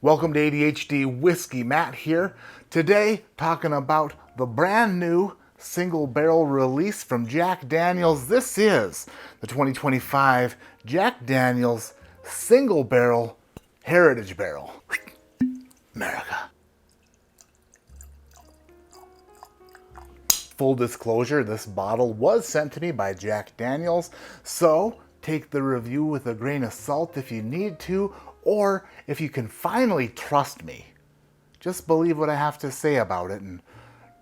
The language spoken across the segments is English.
Welcome to ADHD Whiskey. Matt here. Today, talking about the brand new single barrel release from Jack Daniel's. This is the 2025 Jack Daniel's Single Barrel Heritage Barrel. America. Full disclosure, this bottle was sent to me by Jack Daniel's, so take the review with a grain of salt if you need to, or if you can finally trust me. Just believe what I have to say about it and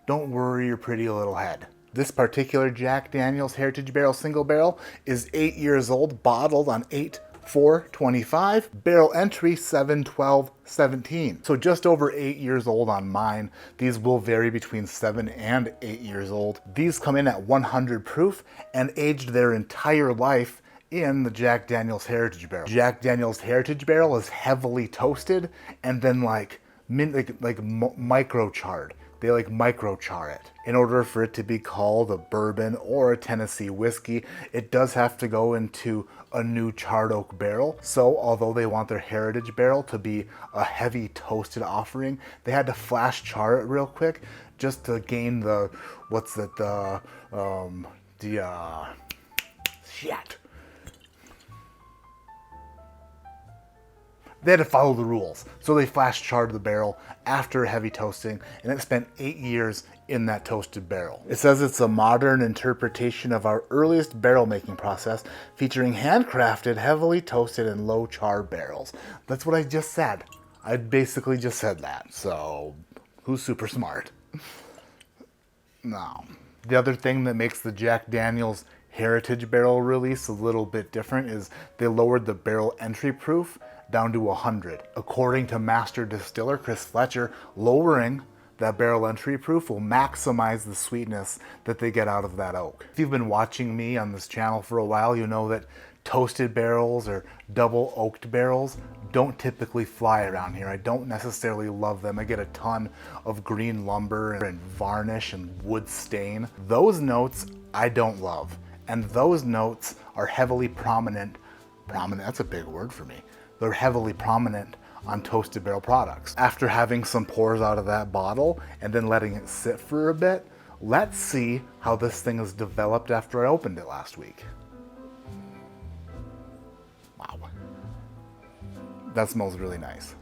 don't worry your pretty little head. This particular Jack Daniel's Heritage Barrel Single Barrel is 8 years old, bottled on 8/4/25, barrel entry 7/12/17. So just over 8 years old on mine. These will vary between 7 and 8 years old. These come in at 100 proof and aged their entire life in the Jack Daniel's Heritage Barrel. Jack Daniel's Heritage Barrel is heavily toasted and then micro charred. They micro char it. In order for it to be called a bourbon or a Tennessee whiskey, it does have to go into a new charred oak barrel. So although they want their heritage barrel to be a heavy toasted offering, they had to flash char it real quick just to gain They had to follow the rules. So they flash charred the barrel after heavy toasting, and it spent 8 years in that toasted barrel. It says it's a modern interpretation of our earliest barrel making process, featuring handcrafted, heavily toasted, and low char barrels. That's what I just said. I basically just said that. So who's super smart? No. The other thing that makes the Jack Daniel's Heritage Barrel release a little bit different is they lowered the barrel entry proof down to 100. According to master distiller Chris Fletcher, lowering that barrel entry proof will maximize the sweetness that they get out of that oak. If you've been watching me on this channel for a while, you know that toasted barrels or double oaked barrels don't typically fly around here. I don't necessarily love them. I get a ton of green lumber and varnish and wood stain. Those notes I don't love. And those notes are heavily prominent, that's a big word for me. They're heavily prominent on toasted barrel products. After having some pours out of that bottle and then letting it sit for a bit, let's see how this thing has developed after I opened it last week. Wow. That smells really nice.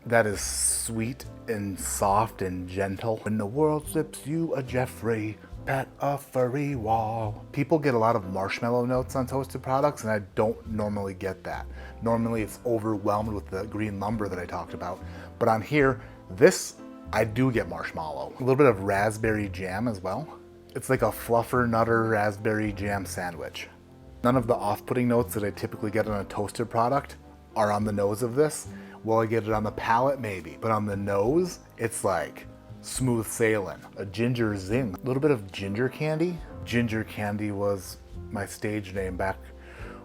That is sweet and soft and gentle. When the world slips you a Jeffrey, pat a furry wall. People get a lot of marshmallow notes on toasted products, and I don't normally get that. Normally it's overwhelmed with the green lumber that I talked about. But on here, this, I do get marshmallow. A little bit of raspberry jam as well. It's like a fluffer nutter raspberry jam sandwich. None of the off-putting notes that I typically get on a toasted product are on the nose of this. Will I get it on the palate? Maybe. But on the nose, it's like smooth sailing. A ginger zing. A little bit of ginger candy. Ginger candy was my stage name back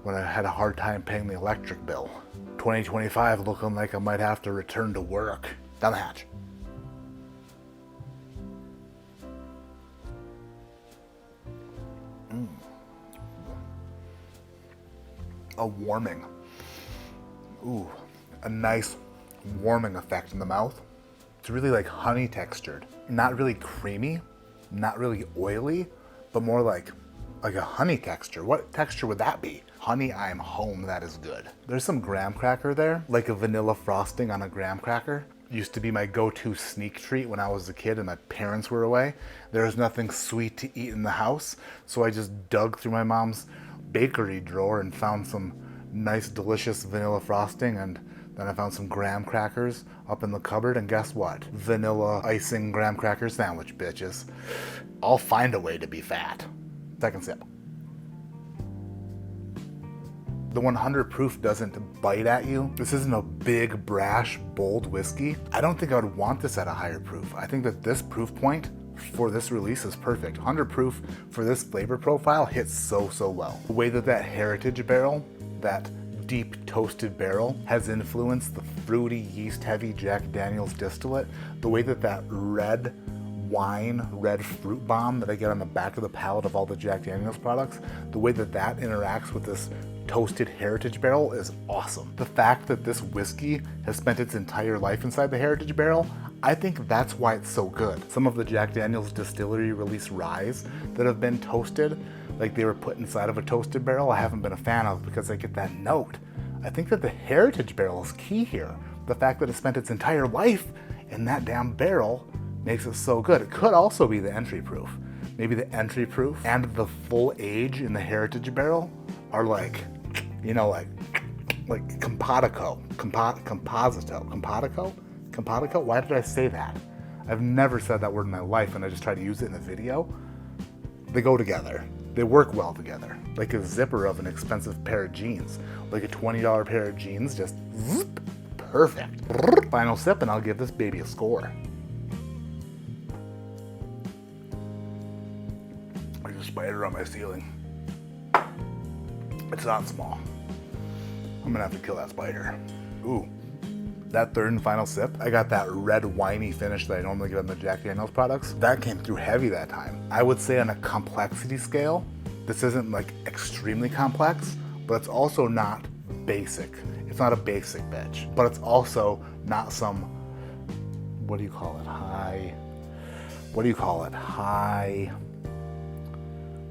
when I had a hard time paying the electric bill. 2025 looking like I might have to return to work. Down the hatch. A warming. Ooh, a nice warming effect in the mouth. It's really like honey textured. Not really creamy, not really oily, but more like a honey texture. What texture would that be? Honey, I'm home, that is good. There's some graham cracker there, like a vanilla frosting on a graham cracker. Used to be my go-to sneak treat when I was a kid and my parents were away. There was nothing sweet to eat in the house, so I just dug through my mom's bakery drawer and found some nice, delicious vanilla frosting, and then I found some graham crackers up in the cupboard, and guess what? Vanilla icing graham cracker sandwich, bitches. I'll find a way to be fat. Second sip. The 100 proof doesn't bite at you. This isn't a big, brash, bold whiskey. I don't think I would want this at a higher proof. I think that this proof point for this release is perfect. 100 proof for this flavor profile hits so well. The way that heritage barrel, that deep toasted barrel, has influenced the fruity, yeast-heavy Jack Daniel's distillate, the way that red wine, red fruit bomb that I get on the back of the palate of all the Jack Daniel's products, the way that interacts with this toasted heritage barrel is awesome. The fact that this whiskey has spent its entire life inside the heritage barrel, I think that's why it's so good. Some of the Jack Daniel's distillery release ryes that have been toasted, like they were put inside of a toasted barrel, I haven't been a fan of because I get that note. I think that the heritage barrel is key here. The fact that it spent its entire life in that damn barrel makes it so good. It could also be the entry proof. Maybe the entry proof and the full age in the heritage barrel are like, you know, like composito. Why did I say that? I've never said that word in my life, and I just try to use it in a video. They go together. They work well together. Like a zipper of an expensive pair of jeans. Like a $20 pair of jeans, just zip, perfect. Final sip, and I'll give this baby a score. There's a spider on my ceiling. It's not small. I'm gonna have to kill that spider. Ooh. That third and final sip, I got that red winey finish that I normally get on the Jack Daniel's products. That came through heavy that time. I would say on a complexity scale, this isn't like extremely complex, but it's also not basic. It's not a basic bitch, but it's also not some, what do you call it? High,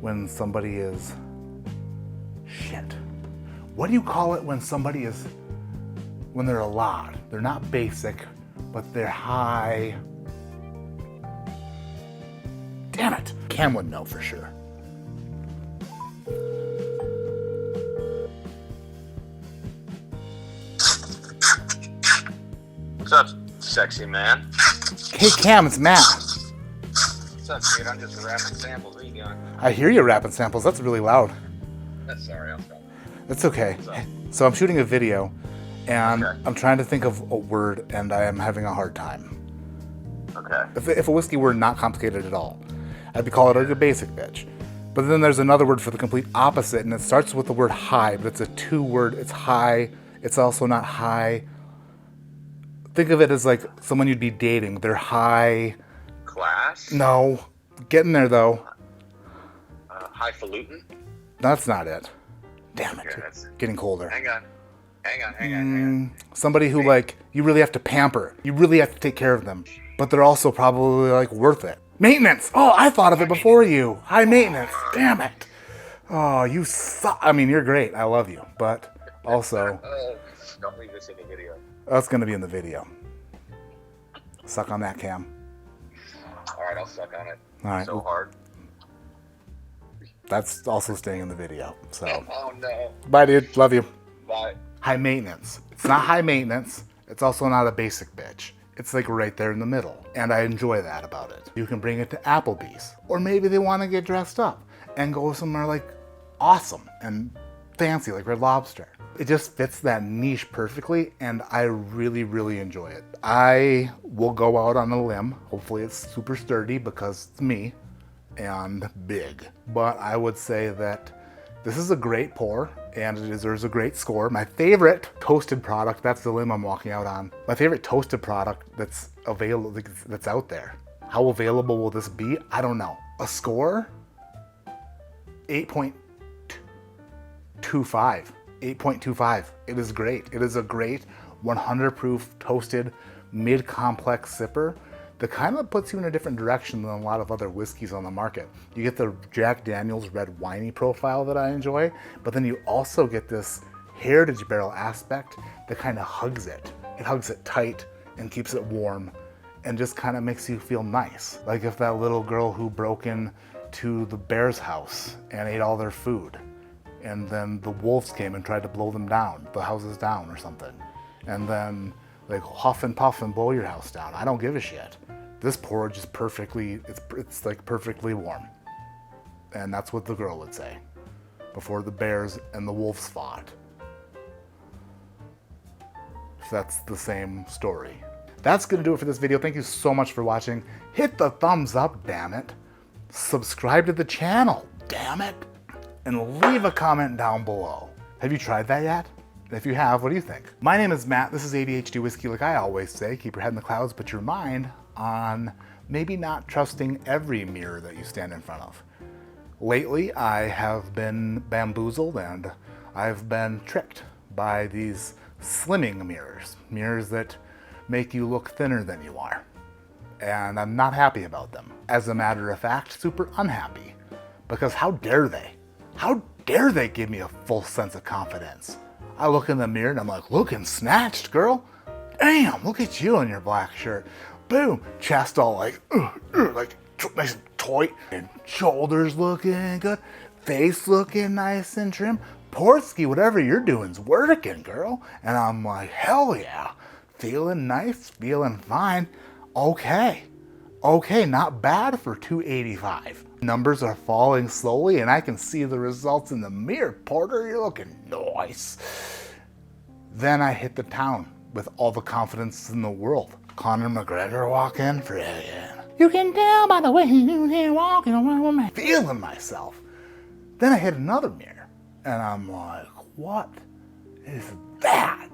when somebody is, shit. What do you call it when somebody is, when they're a lot? They're not basic, but they're high. Damn it. Cam would know for sure. What's up, sexy man? Hey Cam, it's Matt. What's up, dude? I'm just rapping samples. What are you doing? I hear you rapping samples. That's really loud. That's sorry, I'll stop. That's okay. So I'm shooting a video, and Okay. I'm trying to think of a word, and I am having a hard time. Okay. If a whiskey were not complicated at all, I'd be calling it like a basic bitch. But then there's another word for the complete opposite, and it starts with the word high, but it's a two-word. It's high. It's also not high. Think of it as like someone you'd be dating. They're high. Class? No. Getting there, though. Highfalutin? That's not it. Damn it. Okay, that's It's getting colder. Hang on. Somebody who, like, you really have to pamper. You really have to take care of them. But they're also probably, like, worth it. Maintenance! Oh, I thought of it before you. High maintenance. Damn it. Oh, you suck. I mean, you're great. I love you. But also, Don't leave this in the video. that's going to be in the video. Suck on that, Cam. Alright, I'll suck on it. All right. So hard. That's also staying in the video. So, Oh no. bye, dude. Love you. Bye. High maintenance. It's not high maintenance. It's also not a basic bitch. It's like right there in the middle. And I enjoy that about it. You can bring it to Applebee's. Or maybe they want to get dressed up and go somewhere like awesome and fancy like Red Lobster. It just fits that niche perfectly, and I really, really enjoy it. I will go out on a limb. Hopefully it's super sturdy because it's me and big. But I would say that this is a great pour, and it deserves a great score. My favorite toasted product, that's the limb I'm walking out on. My favorite toasted product that's available, that's out there. How available will this be? I don't know. A score? 8.25. 8.25. It is great. It is a great 100 proof toasted mid-complex sipper that kind of puts you in a different direction than a lot of other whiskeys on the market. You get the Jack Daniel's red winey profile that I enjoy, but then you also get this heritage barrel aspect that kind of hugs it. It hugs it tight and keeps it warm and just kind of makes you feel nice. Like if that little girl who broke in to the bear's house and ate all their food, and then the wolves came and tried to blow them down, the houses down or something. And then like huff and puff and blow your house down. I don't give a shit. This porridge is perfectly, it's like perfectly warm. And that's what the girl would say before the bears and the wolves fought. If that's the same story. That's gonna do it for this video. Thank you so much for watching. Hit the thumbs up, damn it. Subscribe to the channel, damn it. And leave a comment down below. Have you tried that yet? If you have, what do you think? My name is Matt, this is ADHD Whiskey. Like I always say, keep your head in the clouds, but your mind on maybe not trusting every mirror that you stand in front of. Lately, I have been bamboozled and I've been tricked by these slimming mirrors that make you look thinner than you are. And I'm not happy about them. As a matter of fact, super unhappy. Because how dare they? How dare they give me a full sense of confidence? I look in the mirror and I'm like, looking snatched, girl. Damn, look at you in your black shirt. Boom, chest all like nice and tight, and shoulders looking good, face looking nice and trim. Portsky, whatever you're doing's working, girl. And I'm like, hell yeah. Feeling nice, feeling fine. Okay, not bad for 285. Numbers are falling slowly and I can see the results in the mirror. Porter, you're looking nice. Then I hit the town with all the confidence in the world. Conor McGregor walk in, you can tell by the way you're walking around, feeling myself. Then I hit another mirror and I'm like, what is that?